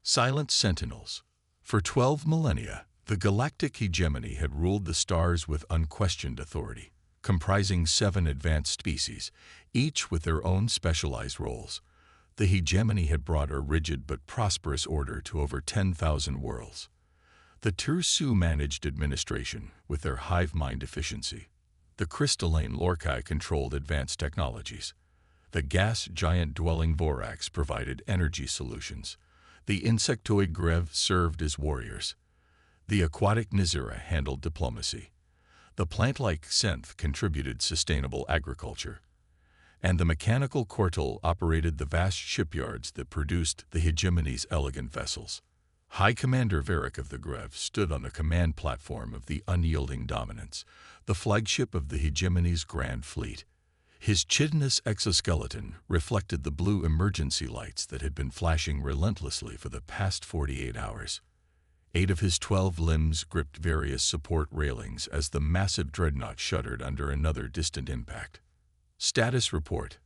Silent sentinels. For 12 millennia, the galactic hegemony had ruled the stars with unquestioned authority, comprising 7 advanced species, each with their own specialized roles. The hegemony had brought a rigid but prosperous order to over 10,000 worlds. The Tirsu managed administration with their hive mind efficiency. The crystalline Lorcae controlled advanced technologies. The gas giant dwelling Vorax provided energy solutions. The insectoid Grev served as warriors. The aquatic Nizira handled diplomacy. The plant-like Synth contributed sustainable agriculture. And the mechanical Cortal operated the vast shipyards that produced the hegemony's elegant vessels. High Commander Varric of the Grev stood on the command platform of the unyielding dominance, the flagship of the hegemony's grand fleet. His chitinous exoskeleton reflected the blue emergency lights that had been flashing relentlessly for the past 48 hours. 8 of his 12 limbs gripped various support railings as the massive dreadnought shuddered under another distant impact. "Status report,"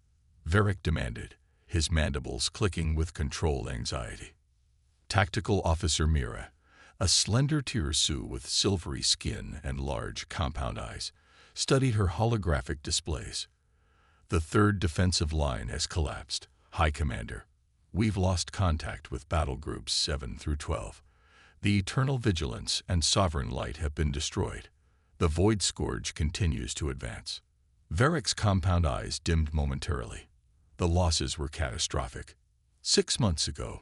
Varric demanded, his mandibles clicking with controlled anxiety. Tactical Officer Mira, a slender Tirsu with silvery skin and large, compound eyes, studied her holographic displays. "The third defensive line has collapsed, High Commander. We've lost contact with battle groups 7 through 12. The Eternal Vigilance and Sovereign Light have been destroyed. The Void Scourge continues to advance." Varric's compound eyes dimmed momentarily. The losses were catastrophic. 6 months ago,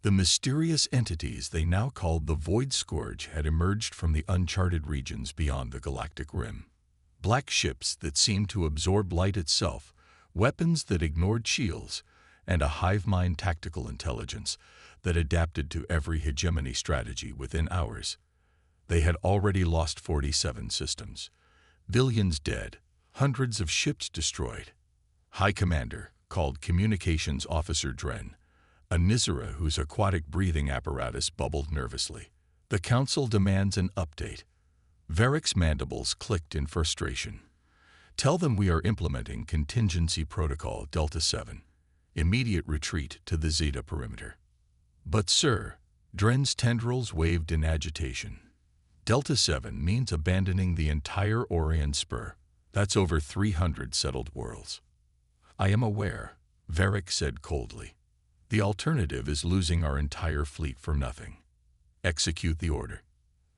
the mysterious entities they now called the Void Scourge had emerged from the uncharted regions beyond the galactic rim. Black ships that seemed to absorb light itself, weapons that ignored shields, and a hive mind tactical intelligence that adapted to every hegemony strategy within hours. They had already lost 47 systems, billions dead, hundreds of ships destroyed. High Commander, called Communications Officer Dren, a Nizira whose aquatic breathing apparatus bubbled nervously. "The Council demands an update." Varric's mandibles clicked in frustration. "Tell them we are implementing Contingency Protocol Delta 7. Immediate retreat to the Zeta perimeter." "But sir," Dren's tendrils waved in agitation. "Delta 7 means abandoning the entire Orion Spur. That's over 300 settled worlds." "I am aware," Varric said coldly. "The alternative is losing our entire fleet for nothing. Execute the order."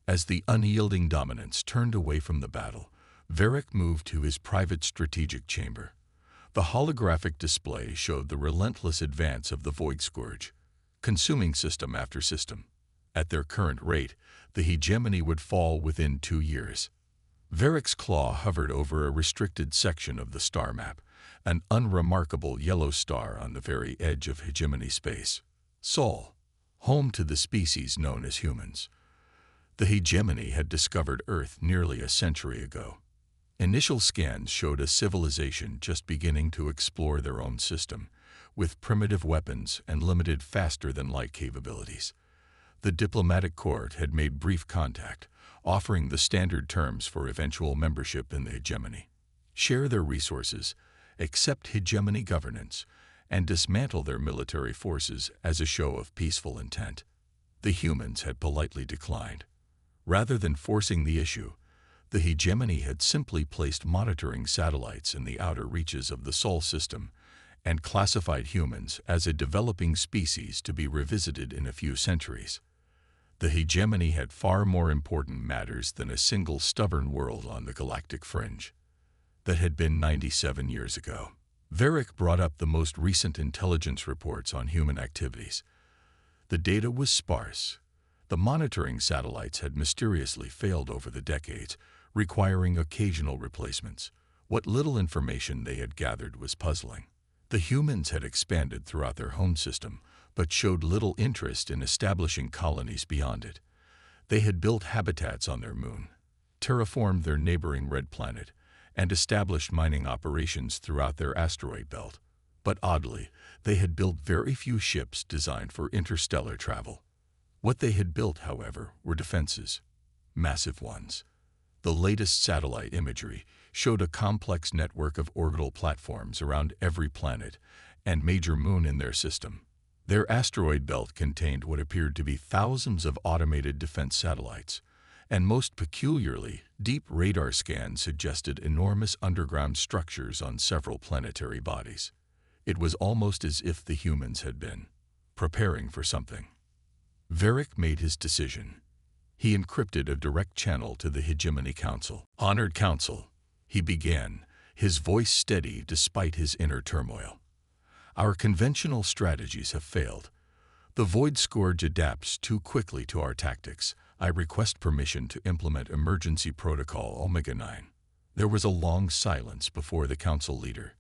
As the unyielding dominance turned away from the battle, Varric moved to his private strategic chamber. The holographic display showed the relentless advance of the Void Scourge, consuming system after system. At their current rate, the hegemony would fall within 2 years. Varric's claw hovered over a restricted section of the star map, an unremarkable yellow star on the very edge of hegemony space. Sol, home to the species known as humans. The hegemony had discovered Earth nearly a century ago. Initial scans showed a civilization just beginning to explore their own system, with primitive weapons and limited faster-than-light capabilities. The diplomatic court had made brief contact, offering the standard terms for eventual membership in the hegemony. Share their resources, accept hegemony governance, and dismantle their military forces as a show of peaceful intent. The humans had politely declined. Rather than forcing the issue, the hegemony had simply placed monitoring satellites in the outer reaches of the Sol system and classified humans as a developing species to be revisited in a few centuries. The hegemony had far more important matters than a single stubborn world on the galactic fringe. That had been 97 years ago. Varric brought up the most recent intelligence reports on human activities. The data was sparse. The monitoring satellites had mysteriously failed over the decades, requiring occasional replacements. What little information they had gathered was puzzling. The humans had expanded throughout their home system, but showed little interest in establishing colonies beyond it. They had built habitats on their moon, terraformed their neighboring red planet, and established mining operations throughout their asteroid belt. But oddly, they had built very few ships designed for interstellar travel. What they had built, however, were defenses, massive ones. The latest satellite imagery showed a complex network of orbital platforms around every planet and major moon in their system. Their asteroid belt contained what appeared to be thousands of automated defense satellites, and most peculiarly, deep radar scans suggested enormous underground structures on several planetary bodies. It was almost as if the humans had been preparing for something. Varric made his decision. He encrypted a direct channel to the Hegemony Council. "Honored Council," he began, his voice steady despite his inner turmoil. "Our conventional strategies have failed. The Void Scourge adapts too quickly to our tactics. I request permission to implement Emergency Protocol Omega-9." There was a long silence before the council leader,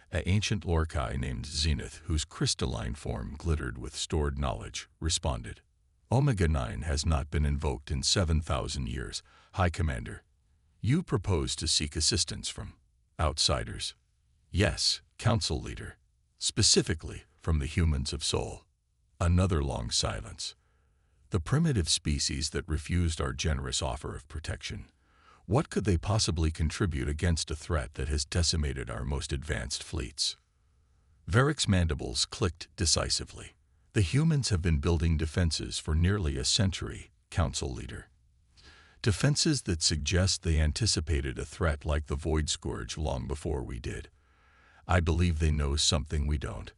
an ancient Lorkai named Zenith, whose crystalline form glittered with stored knowledge, responded. "Omega-9 has not been invoked in 7,000 years, High Commander. You propose to seek assistance from outsiders?" "Yes, Council Leader. Specifically from the humans of Sol." Another long silence. The primitive species that refused our generous offer of protection. What could they possibly contribute against a threat that has decimated our most advanced fleets? Varric's mandibles clicked decisively. "The humans have been building defenses for nearly a century, Council Leader. Defenses that suggest they anticipated a threat like the Void Scourge long before we did. I believe they know something we don't."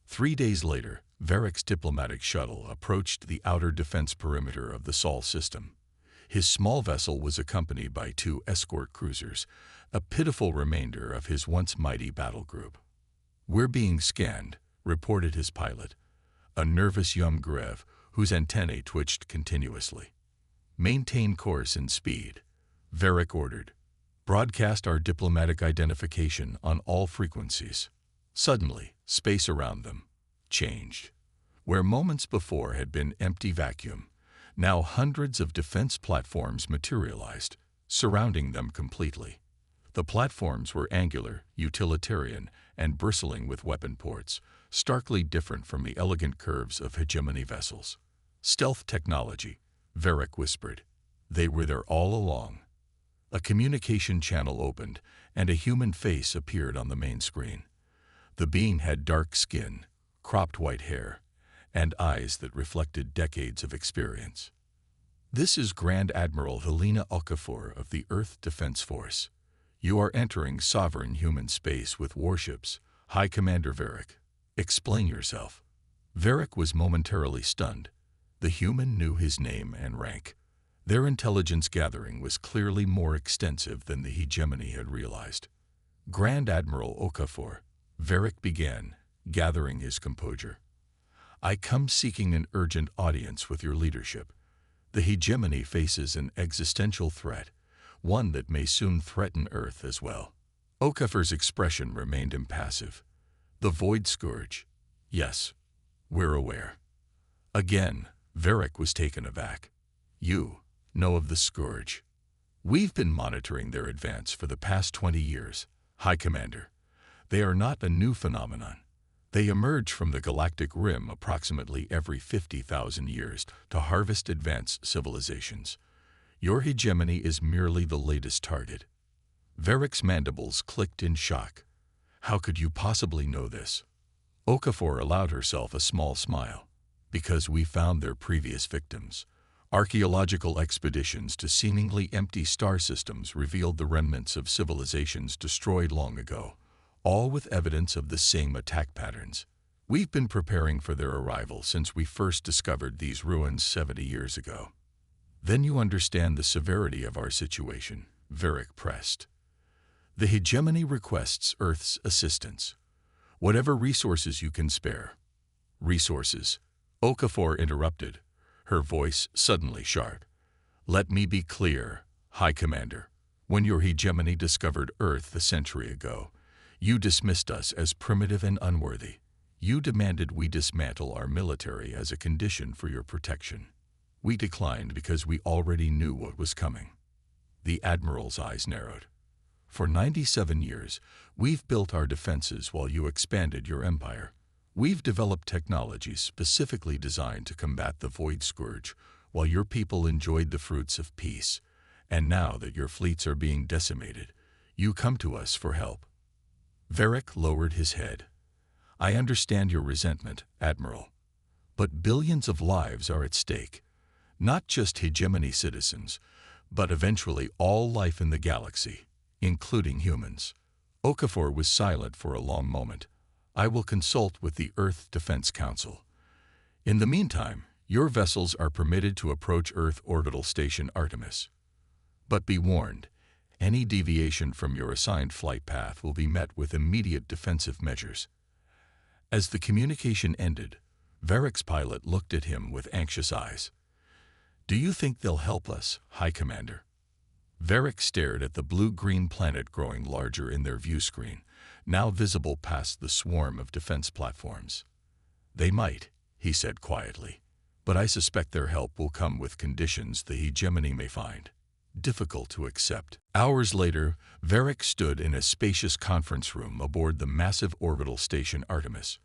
3 days later, Varric's diplomatic shuttle approached the outer defense perimeter of the Sol system. His small vessel was accompanied by 2 escort cruisers, a pitiful remainder of his once mighty battle group. "We're being scanned," reported his pilot, a nervous young Grev whose antennae twitched continuously. "Maintain course and speed," Varric ordered. "Broadcast our diplomatic identification on all frequencies." Suddenly, space around them changed. Where moments before had been empty vacuum, now hundreds of defense platforms materialized, surrounding them completely. The platforms were angular, utilitarian, and bristling with weapon ports, starkly different from the elegant curves of hegemony vessels. "Stealth technology," Varric whispered. "They were there all along." A communication channel opened, and a human face appeared on the main screen. The being had dark skin, cropped white hair, and eyes that reflected decades of experience. "This is Grand Admiral Helena Okafor of the Earth Defense Force. You are entering sovereign human space with warships, High Commander Varric. Explain yourself." Varric was momentarily stunned. The human knew his name and rank. Their intelligence gathering was clearly more extensive than the hegemony had realized. "Grand Admiral Okafor," Varric began, gathering his composure. "I come seeking an urgent audience with your leadership. The hegemony faces an existential threat, one that may soon threaten Earth as well." Okafor's expression remained impassive. "The Void Scourge. Yes, we're aware." Again, Varric was taken aback. "You know of the Scourge?" "We've been monitoring their advance for the past 20 years, High Commander. They are not a new phenomenon. They emerge from the galactic rim approximately every 50,000 years to harvest advanced civilizations. Your hegemony is merely the latest target." Varric's mandibles clicked in shock. "How could you possibly know this?" Okafor allowed herself a small smile. "Because we found their previous victims. Archaeological expeditions to seemingly empty star systems revealed the remnants of civilizations destroyed long ago, all with evidence of the same attack patterns. We've been preparing for their arrival since we first discovered these ruins 70 years ago." "Then you understand the severity of our situation," Varric pressed. "The hegemony requests Earth's assistance. Whatever resources you can spare." "Resources?" Okafor interrupted, her voice suddenly sharp. "Let me be clear, High Commander. When your hegemony discovered Earth a century ago, you dismissed us as primitive and unworthy. You demanded we dismantle our military as a condition for your protection. We declined because we already knew what was coming." The Admiral's eyes narrowed. "For 97 years, we've built our defenses while you expanded your empire. We've developed technologies specifically designed to combat the Void Scourge while your people enjoyed the fruits of peace. And now that your fleets are being decimated, you come to us for help." Varric lowered his head. "I understand your resentment, Admiral. But billions of lives are at stake. Not just hegemony citizens, but eventually all life in the galaxy, including humans. Okafor was silent for a long moment. I will consult with the Earth Defense Council. In the meantime, your vessels are permitted to approach Earth Orbital Station Artemis. But be warned, any deviation from your assigned flight path will be met with immediate defensive measures. As the communication ended, Varric's pilot looked at him with anxious eyes. Do you think they'll help us, High Commander? Varric stared at the blue-green planet growing larger in their view screen, now visible past the swarm of defense platforms. They might, he said quietly, but I suspect their help will come with conditions the hegemony may find difficult to accept. Hours later, Varric stood in a spacious conference room aboard the massive orbital station Artemis.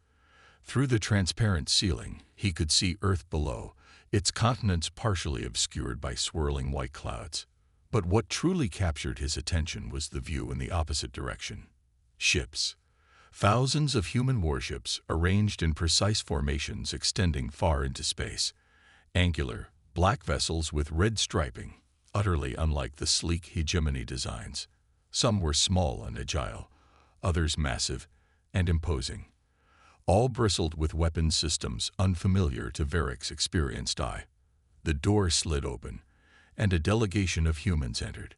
Through the transparent ceiling, he could see Earth below, its continents partially obscured by swirling white clouds. But what truly captured his attention was the view in the opposite direction. Ships. Thousands of human warships arranged in precise formations extending far into space. Angular, black vessels with red striping, utterly unlike the sleek hegemony designs. Some were small and agile, others massive and imposing. All bristled with weapon systems unfamiliar to Varric's experienced eye. The door slid open, and a delegation of humans entered.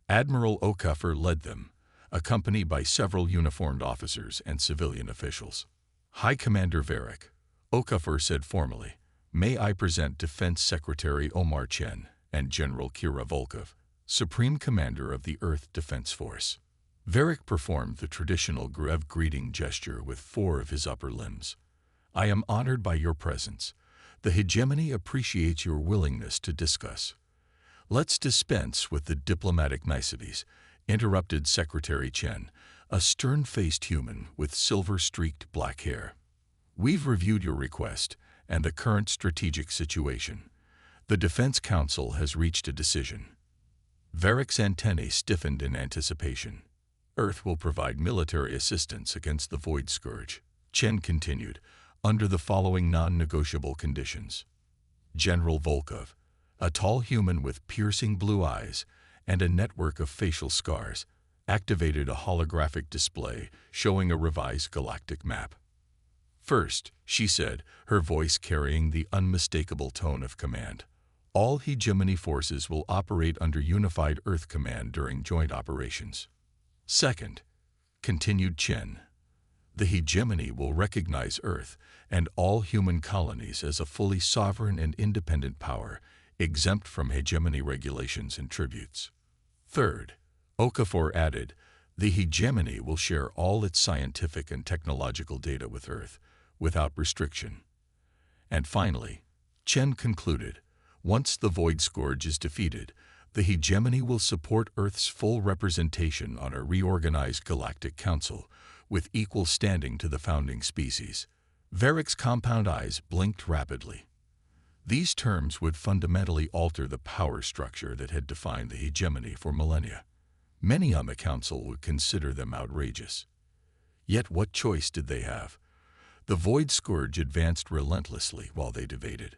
Admiral Okafor led them, accompanied by several uniformed officers and civilian officials. High Commander Varric, Okafor said formally, may I present Defense Secretary Omar Chen and General Kira Volkov, Supreme Commander of the Earth Defense Force. Varric performed the traditional Grev greeting gesture with 4 of his upper limbs. I am honored by your presence. The hegemony appreciates your willingness to discuss. Let's dispense with the diplomatic niceties, interrupted Secretary Chen, a stern-faced human with silver-streaked black hair. We've reviewed your request and the current strategic situation. The Defense Council has reached a decision. Varric's antennae stiffened in anticipation. Earth will provide military assistance against the Void Scourge, Chen continued, under the following non-negotiable conditions. General Volkov, a tall human with piercing blue eyes and a network of facial scars, activated a holographic display showing a revised galactic map. First, she said, her voice carrying the unmistakable tone of command. All hegemony forces will operate under unified Earth command during joint operations. Second, continued Chen, the hegemony will recognize Earth and all human colonies as a fully sovereign and independent power, exempt from hegemony regulations and tributes. Third, Okafor added, the hegemony will share all its scientific and technological data with Earth, without restriction. And finally, Chen concluded, once the Void Scourge is defeated, the hegemony will support Earth's full representation on a reorganized Galactic Council, with equal standing to the founding species. Varric's compound eyes blinked rapidly. These terms would fundamentally alter the power structure that had defined the hegemony for millennia. Many on the Council would consider them outrageous. Yet what choice did they have? The Void Scourge advanced relentlessly while they debated.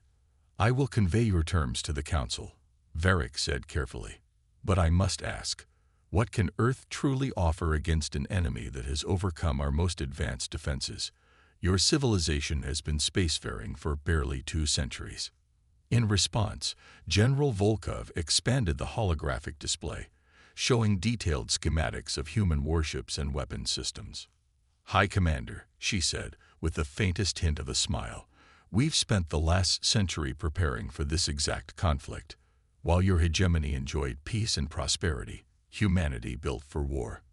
I will convey your terms to the Council, Varric said carefully. But I must ask, what can Earth truly offer against an enemy that has overcome our most advanced defenses? Your civilization has been spacefaring for barely 2 centuries. In response, General Volkov expanded the holographic display, showing detailed schematics of human warships and weapon systems. High Commander, she said, with the faintest hint of a smile, we've spent the last century preparing for this exact conflict. While your hegemony enjoyed peace and prosperity, humanity built for war.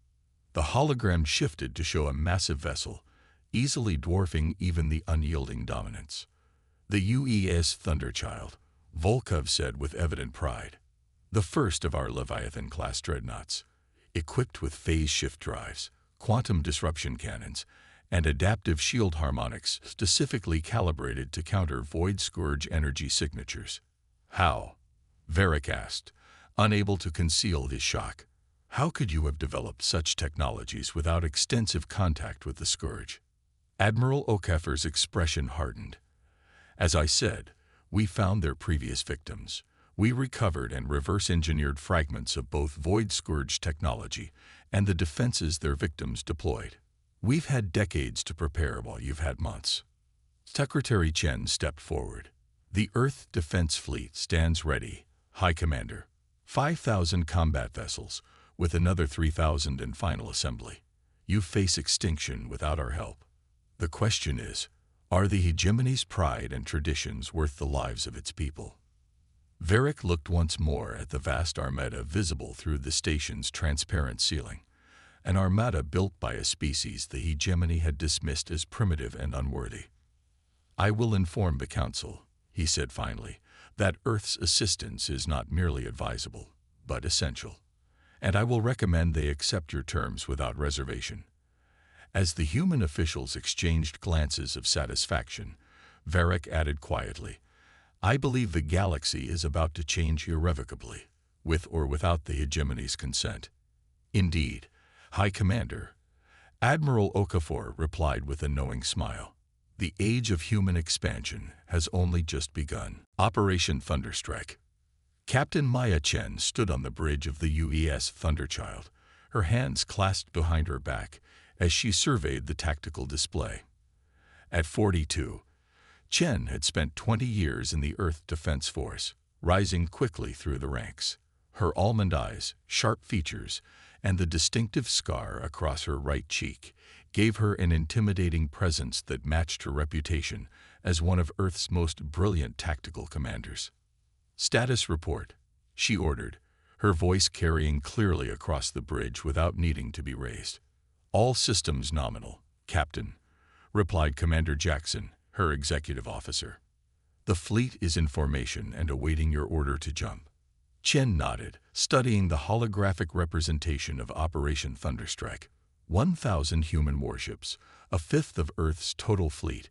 The hologram shifted to show a massive vessel, easily dwarfing even the unyielding dominance. The UES Thunderchild, Volkov said with evident pride. The first of our Leviathan-class dreadnoughts, equipped with phase shift drives, quantum disruption cannons, and adaptive shield harmonics specifically calibrated to counter Void Scourge energy signatures. How? Varric asked, unable to conceal his shock. How could you have developed such technologies without extensive contact with the Scourge? Admiral Okafor's expression hardened. As I said, we found their previous victims. We recovered and reverse-engineered fragments of both Void Scourge technology and the defenses their victims deployed. We've had decades to prepare while you've had months. Secretary Chen stepped forward. The Earth Defense Fleet stands ready, High Commander. 5,000 combat vessels, with another 3,000 in final assembly. You face extinction without our help. The question is, are the hegemony's pride and traditions worth the lives of its people? Varric looked once more at the vast armada visible through the station's transparent ceiling, an armada built by a species the hegemony had dismissed as primitive and unworthy. I will inform the Council, he said finally, that Earth's assistance is not merely advisable, but essential, and I will recommend they accept your terms without reservation. As the human officials exchanged glances of satisfaction, Varric added quietly, I believe the galaxy is about to change irrevocably, with or without the hegemony's consent. Indeed, High Commander. Admiral Okafor replied with a knowing smile. The age of human expansion has only just begun. Operation Thunderstrike. Captain Maya Chen stood on the bridge of the UES Thunderchild, her hands clasped behind her back as she surveyed the tactical display. At 42, Chen had spent 20 years in the Earth Defense Force, rising quickly through the ranks. Her almond eyes, sharp features, and the distinctive scar across her right cheek gave her an intimidating presence that matched her reputation as one of Earth's most brilliant tactical commanders. Status report, she ordered, her voice carrying clearly across the bridge without needing to be raised. All systems nominal, Captain, replied Commander Jackson, her executive officer. The fleet is in formation and awaiting your order to jump. Chen nodded, studying the holographic representation of Operation Thunderstrike. 1,000 human warships, a fifth of Earth's total fleet,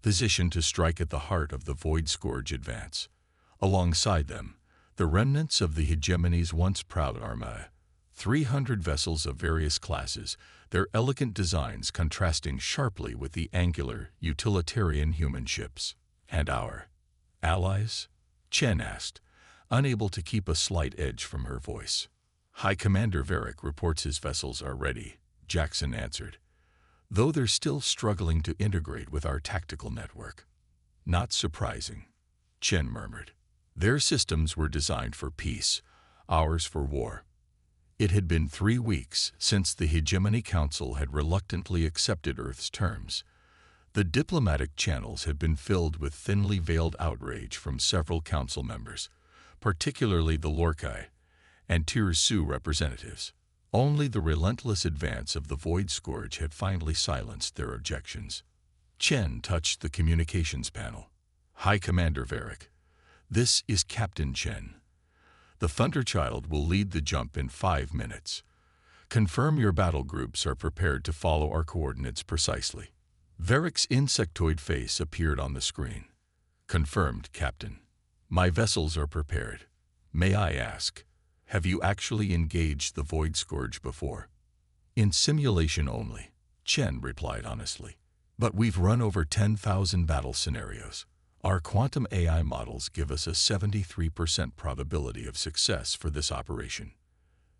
positioned to strike at the heart of the Void Scourge advance. Alongside them, the remnants of the hegemony's once proud armada, 300 vessels of various classes, their elegant designs contrasting sharply with the angular, utilitarian human ships. And our allies? Chen asked, unable to keep a slight edge from her voice. High Commander Varric reports his vessels are ready, Jackson answered, though they're still struggling to integrate with our tactical network. Not surprising, Chen murmured. Their systems were designed for peace, ours for war. It had been 3 weeks since the Hegemony Council had reluctantly accepted Earth's terms. The diplomatic channels had been filled with thinly veiled outrage from several council members, particularly the Lorkai and Tirsu representatives. Only the relentless advance of the Void Scourge had finally silenced their objections. Chen touched the communications panel. High Commander Varric, this is Captain Chen. The Thunderchild will lead the jump in 5 minutes. Confirm your battle groups are prepared to follow our coordinates precisely. Varric's insectoid face appeared on the screen. Confirmed, Captain. My vessels are prepared. May I ask, have you actually engaged the Void Scourge before? In simulation only, Chen replied honestly. But we've run over 10,000 battle scenarios. Our quantum AI models give us a 73% probability of success for this operation.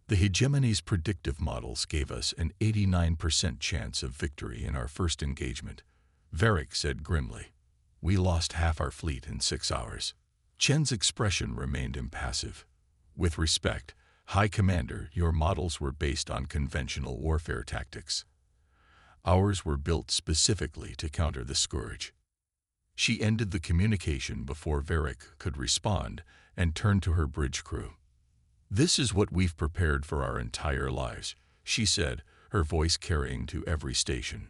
The Hegemony's predictive models gave us an 89% chance of victory in our first engagement, Varric said grimly. We lost half our fleet in 6 hours. Chen's expression remained impassive. With respect, High Commander, your models were based on conventional warfare tactics. Ours were built specifically to counter the Scourge. She ended the communication before Varric could respond and turned to her bridge crew. This is what we've prepared for our entire lives, she said, her voice carrying to every station.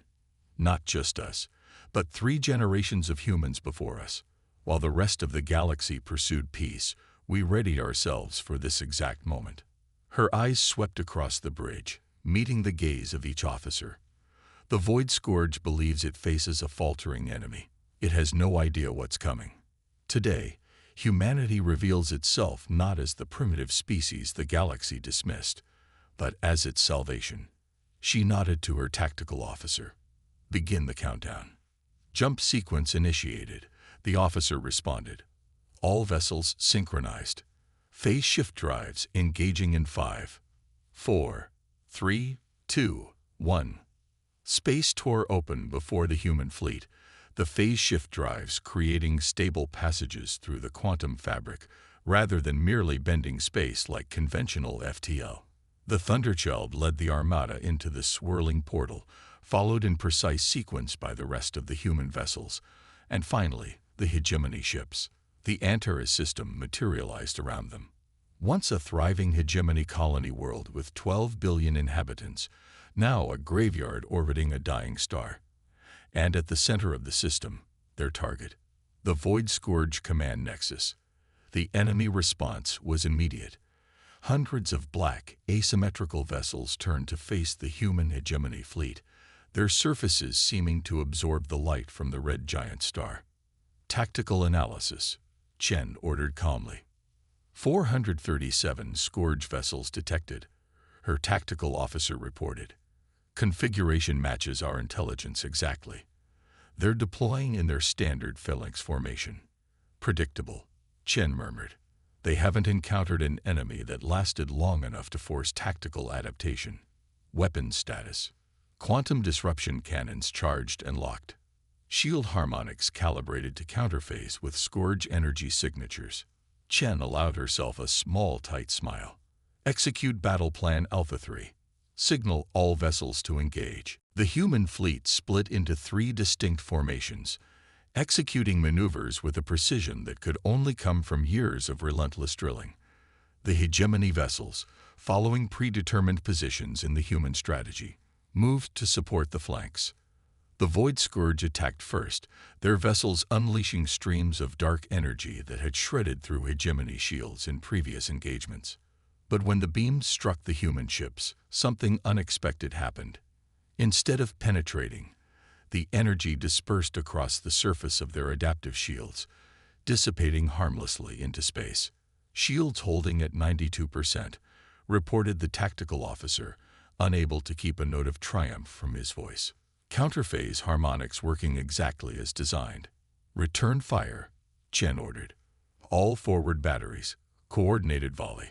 Not just us, but 3 generations of humans before us. While the rest of the galaxy pursued peace, we readied ourselves for this exact moment. Her eyes swept across the bridge, meeting the gaze of each officer. The Void Scourge believes it faces a faltering enemy. It has no idea what's coming. Today, humanity reveals itself not as the primitive species the galaxy dismissed, but as its salvation. She nodded to her tactical officer. Begin the countdown. Jump sequence initiated. The officer responded. All vessels synchronized. Phase shift drives engaging in 5, 4, 3, 2, 1. Space tore open before the human fleet, the phase shift drives creating stable passages through the quantum fabric rather than merely bending space like conventional FTL. The Thunderchild led the armada into the swirling portal, followed in precise sequence by the rest of the human vessels, and finally, the hegemony ships. The Antares system materialized around them. Once a thriving hegemony colony world with 12 billion inhabitants, now a graveyard orbiting a dying star. And at the center of the system, their target, the Void Scourge Command Nexus. The enemy response was immediate. Hundreds of black, asymmetrical vessels turned to face the human hegemony fleet, their surfaces seeming to absorb the light from the red giant star. Tactical analysis, Chen ordered calmly. 437 Scourge vessels detected, her tactical officer reported. Configuration matches our intelligence exactly. They're deploying in their standard phalanx formation. Predictable, Chen murmured. They haven't encountered an enemy that lasted long enough to force tactical adaptation. Weapons status. Quantum disruption cannons charged and locked. Shield harmonics calibrated to counterphase with Scourge energy signatures. Chen allowed herself a small, tight smile. Execute Battle Plan Alpha 3. Signal all vessels to engage. The human fleet split into 3 distinct formations, executing maneuvers with a precision that could only come from years of relentless drilling. The hegemony vessels, following predetermined positions in the human strategy, moved to support the flanks. The Void Scourge attacked first, their vessels unleashing streams of dark energy that had shredded through hegemony shields in previous engagements. But when the beams struck the human ships, something unexpected happened. Instead of penetrating, the energy dispersed across the surface of their adaptive shields, dissipating harmlessly into space. Shields holding at 92%, reported the tactical officer, unable to keep a note of triumph from his voice. Counterphase harmonics working exactly as designed. Return fire, Chen ordered. All forward batteries, coordinated volley.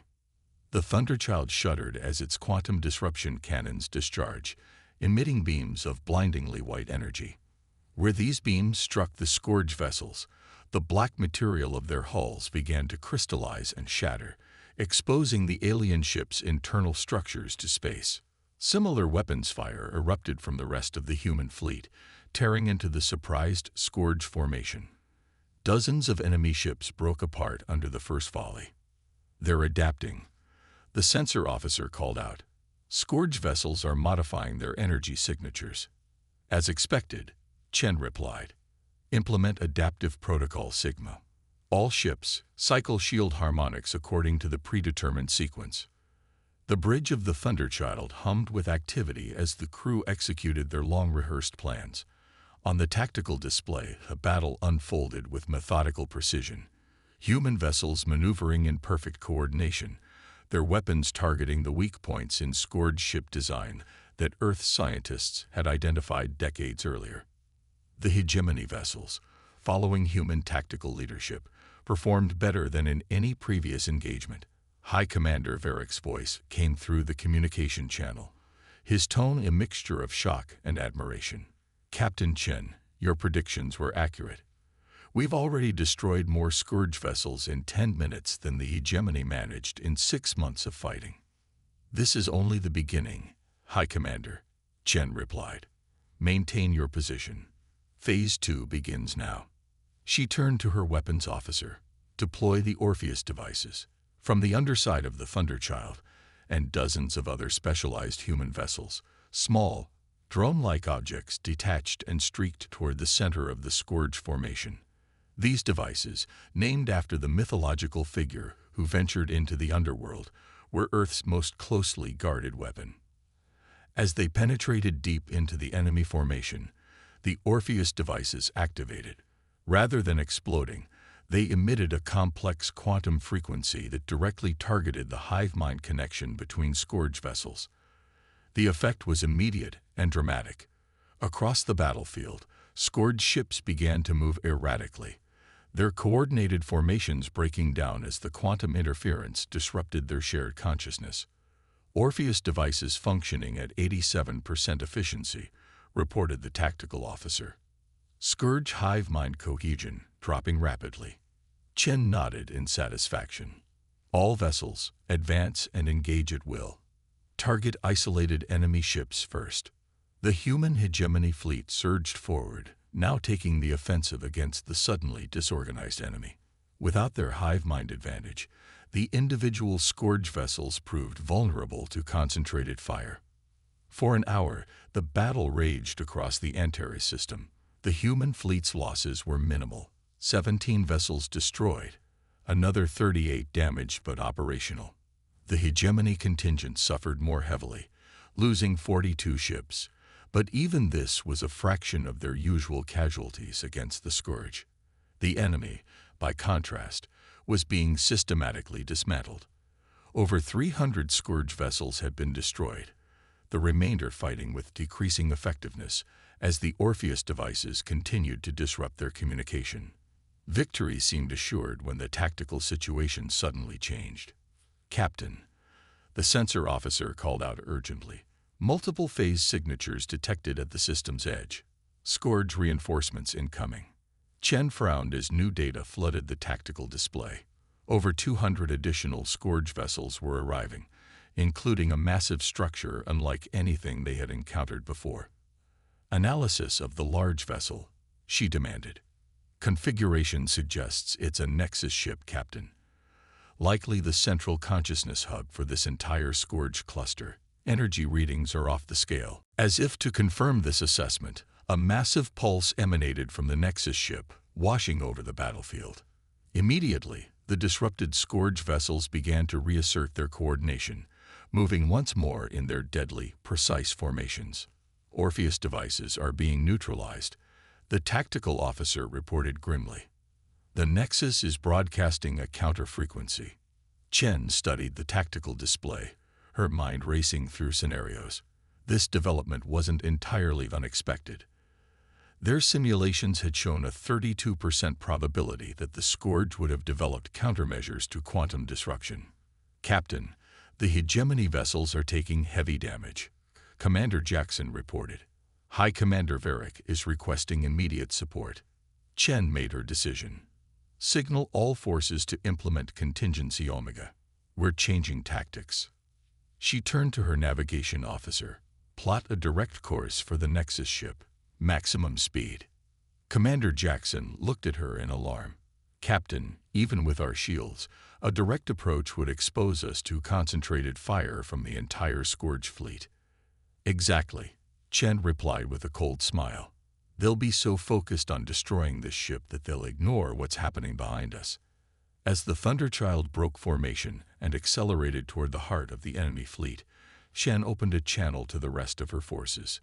The Thunderchild shuddered as its quantum disruption cannons discharged, emitting beams of blindingly white energy. Where these beams struck the Scourge vessels, the black material of their hulls began to crystallize and shatter, exposing the alien ship's internal structures to space. Similar weapons fire erupted from the rest of the human fleet, tearing into the surprised Scourge formation. Dozens of enemy ships broke apart under the first volley. They're adapting, the sensor officer called out. Scourge vessels are modifying their energy signatures. As expected, Chen replied. Implement Adaptive Protocol Sigma. All ships cycle shield harmonics according to the predetermined sequence. The bridge of the Thunderchild hummed with activity as the crew executed their long-rehearsed plans. On the tactical display, a battle unfolded with methodical precision. Human vessels maneuvering in perfect coordination, their weapons targeting the weak points in Scourge ship design that Earth scientists had identified decades earlier. The hegemony vessels, following human tactical leadership, performed better than in any previous engagement. High Commander Varick's voice came through the communication channel, his tone a mixture of shock and admiration. Captain Chen, your predictions were accurate. We've already destroyed more Scourge vessels in 10 minutes than the hegemony managed in 6 months of fighting. This is only the beginning, High Commander, Chen replied. Maintain your position. Phase 2 begins now. She turned to her weapons officer. Deploy the Orpheus devices. From the underside of the Thunderchild and dozens of other specialized human vessels, small, drone-like objects detached and streaked toward the center of the Scourge formation. These devices, named after the mythological figure who ventured into the underworld, were Earth's most closely guarded weapon. As they penetrated deep into the enemy formation, the Orpheus devices activated. Rather than exploding, they emitted a complex quantum frequency that directly targeted the hive mind connection between Scourge vessels. The effect was immediate and dramatic. Across the battlefield, Scourge ships began to move erratically, their coordinated formations breaking down as the quantum interference disrupted their shared consciousness. Orpheus devices functioning at 87% efficiency, reported the tactical officer. Scourge hive mind cohesion dropping rapidly. Chen nodded in satisfaction. All vessels, advance and engage at will. Target isolated enemy ships first. The human hegemony fleet surged forward, now taking the offensive against the suddenly disorganized enemy. Without their hive mind advantage, the individual Scourge vessels proved vulnerable to concentrated fire. For an hour, the battle raged across the Antares system. The human fleet's losses were minimal. 17 vessels destroyed, another 38 damaged but operational. The hegemony contingent suffered more heavily, losing 42 ships, but even this was a fraction of their usual casualties against the Scourge. The enemy, by contrast, was being systematically dismantled. Over 300 Scourge vessels had been destroyed, the remainder fighting with decreasing effectiveness as the Orpheus devices continued to disrupt their communication. Victory seemed assured when the tactical situation suddenly changed. "Captain," the sensor officer called out urgently. Multiple phase signatures detected at the system's edge. Scourge reinforcements incoming. Chen frowned as new data flooded the tactical display. Over 200 additional Scourge vessels were arriving, including a massive structure unlike anything they had encountered before. "Analysis of the large vessel," she demanded. "Configuration suggests it's a Nexus ship, Captain. Likely the central consciousness hub for this entire Scourge cluster. Energy readings are off the scale." As if to confirm this assessment, a massive pulse emanated from the Nexus ship, washing over the battlefield. Immediately, the disrupted Scourge vessels began to reassert their coordination, moving once more in their deadly, precise formations. "Orpheus devices are being neutralized," the tactical officer reported grimly. "The Nexus is broadcasting a counter-frequency." Chen studied the tactical display, her mind racing through scenarios. This development wasn't entirely unexpected. Their simulations had shown a 32% probability that the Scourge would have developed countermeasures to quantum disruption. "Captain, the hegemony vessels are taking heavy damage," Commander Jackson reported. "High Commander Varick is requesting immediate support." Chen made her decision. "Signal all forces to implement contingency Omega. We're changing tactics." She turned to her navigation officer. "Plot a direct course for the Nexus ship. Maximum speed." Commander Jackson looked at her in alarm. "Captain, even with our shields, a direct approach would expose us to concentrated fire from the entire Scourge fleet." "Exactly," Chen replied with a cold smile. "They'll be so focused on destroying this ship that they'll ignore what's happening behind us." As the Thunderchild broke formation and accelerated toward the heart of the enemy fleet, Chen opened a channel to the rest of her forces.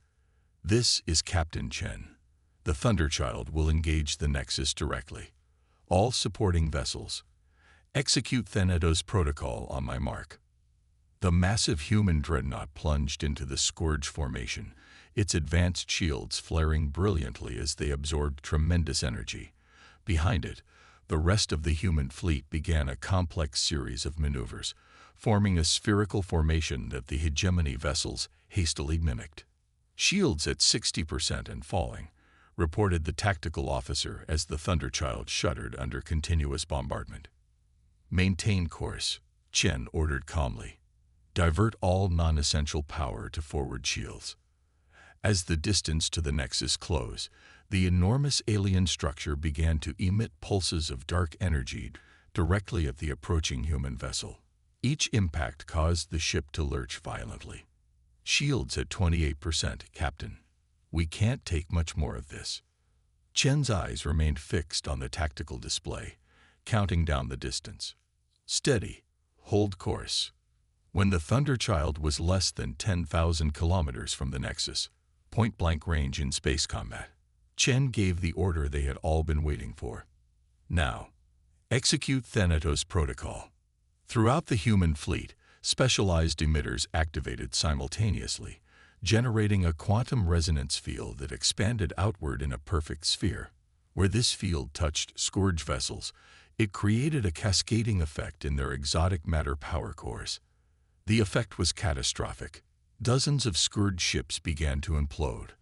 "This is Captain Chen. The Thunderchild will engage the Nexus directly. All supporting vessels, execute Thanatos protocol on my mark." The massive human dreadnought plunged into the Scourge formation, its advanced shields flaring brilliantly as they absorbed tremendous energy. Behind it, the rest of the human fleet began a complex series of maneuvers, forming a spherical formation that the hegemony vessels hastily mimicked. "Shields at 60% and falling," reported the tactical officer as the Thunderchild shuddered under continuous bombardment. "Maintain course," Chen ordered calmly. "Divert all non-essential power to forward shields." As the distance to the Nexus closed, the enormous alien structure began to emit pulses of dark energy directly at the approaching human vessel. Each impact caused the ship to lurch violently. "Shields at 28%, Captain. We can't take much more of this." Chen's eyes remained fixed on the tactical display, counting down the distance. "Steady. Hold course." When the Thunderchild was less than 10,000 kilometers from the Nexus, point-blank range in space combat, Chen gave the order they had all been waiting for. "Now, execute Thanatos protocol." Throughout the human fleet, specialized emitters activated simultaneously, generating a quantum resonance field that expanded outward in a perfect sphere. Where this field touched Scourge vessels, it created a cascading effect in their exotic matter power cores. The effect was catastrophic. Dozens of Scourge ships began to implode,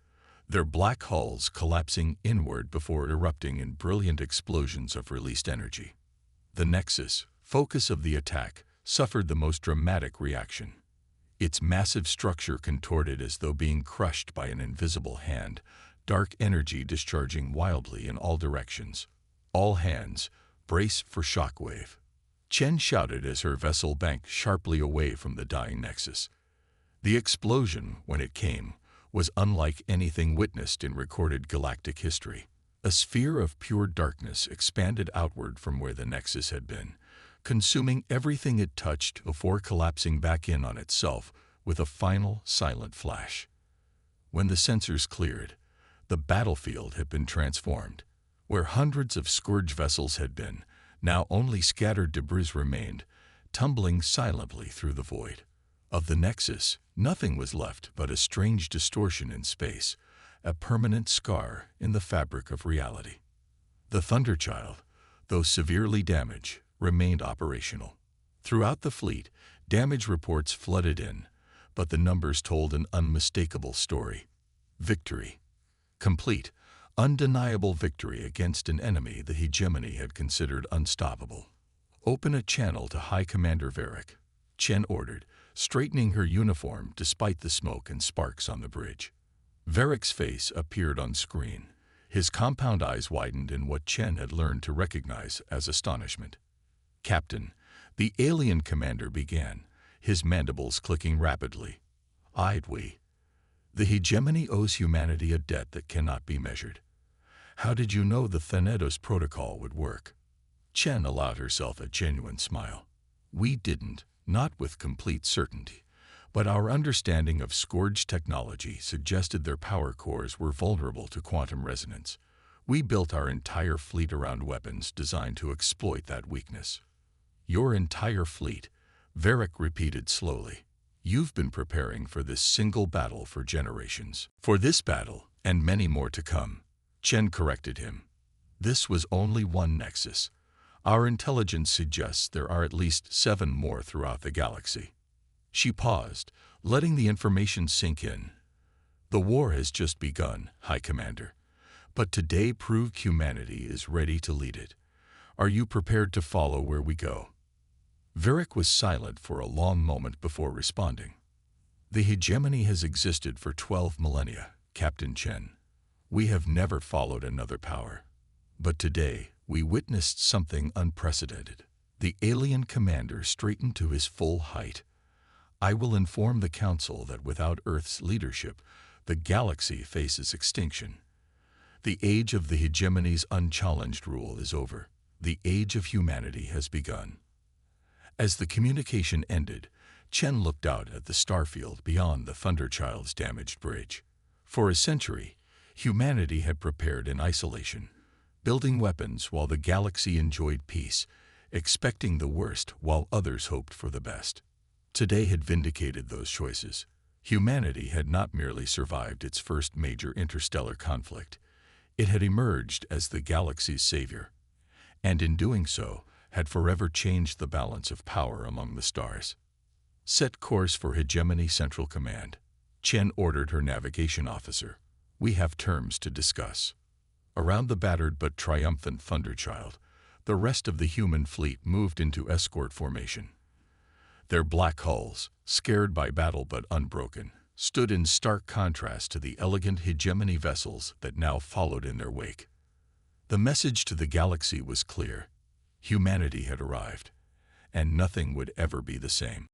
their black hulls collapsing inward before erupting in brilliant explosions of released energy. The Nexus, focus of the attack, suffered the most dramatic reaction. Its massive structure contorted as though being crushed by an invisible hand, dark energy discharging wildly in all directions. All hands, brace for shockwave. Chen shouted as her vessel banked sharply away from the dying Nexus. The explosion, when it came, was unlike anything witnessed in recorded galactic history. A sphere of pure darkness expanded outward from where the Nexus had been, consuming everything it touched before collapsing back in on itself with a final, silent flash. When the sensors cleared, the battlefield had been transformed. Where hundreds of Scourge vessels had been, now only scattered debris remained, tumbling silently through the void. Of the Nexus, nothing was left but a strange distortion in space, a permanent scar in the fabric of reality. The Thunderchild, though severely damaged, remained operational. Throughout the fleet, damage reports flooded in, but the numbers told an unmistakable story. Victory. Complete, undeniable victory against an enemy the hegemony had considered unstoppable. Open a channel to High Commander Varric, Chen ordered, straightening her uniform despite the smoke and sparks on the bridge. Varric's face appeared on screen. His compound eyes widened in what Chen had learned to recognize as astonishment. "Captain," the alien commander began, his mandibles clicking rapidly. "We. The hegemony owes humanity a debt that cannot be measured. How did you know the Thanatos protocol would work?" Chen allowed herself a genuine smile. "We didn't, not with complete certainty, but our understanding of Scourge technology suggested their power cores were vulnerable to quantum resonance. We built our entire fleet around weapons designed to exploit that weakness." "Your entire fleet," Varric repeated slowly. "You've been preparing for this single battle for generations." "For this battle, and many more to come," Chen corrected him. "This was only one Nexus. Our intelligence suggests there are at least 7 more throughout the galaxy." She paused, letting the information sink in. "The war has just begun, High Commander, but today proved humanity is ready to lead it. Are you prepared to follow where we go?" Varric was silent for a long moment before responding. "The hegemony has existed for 12 millennia, Captain Chen. We have never followed another power. But today, we witnessed something unprecedented." The alien commander straightened to his full height. "I will inform the Council that without Earth's leadership, the galaxy faces extinction. The age of the hegemony's unchallenged rule is over. The age of humanity has begun." As the communication ended, Chen looked out at the starfield beyond the Thunderchild's damaged bridge. For a century, humanity had prepared in isolation, building weapons while the galaxy enjoyed peace, expecting the worst while others hoped for the best. Today had vindicated those choices. Humanity had not merely survived its first major interstellar conflict. It had emerged as the galaxy's savior, and in doing so, had forever changed the balance of power among the stars. "Set course for Hegemony Central Command," Chen ordered her navigation officer. "We have terms to discuss." Around the battered but triumphant Thunderchild, the rest of the human fleet moved into escort formation. Their black hulls, scared by battle but unbroken, stood in stark contrast to the elegant hegemony vessels that now followed in their wake. The message to the galaxy was clear. Humanity had arrived, and nothing would ever be the same.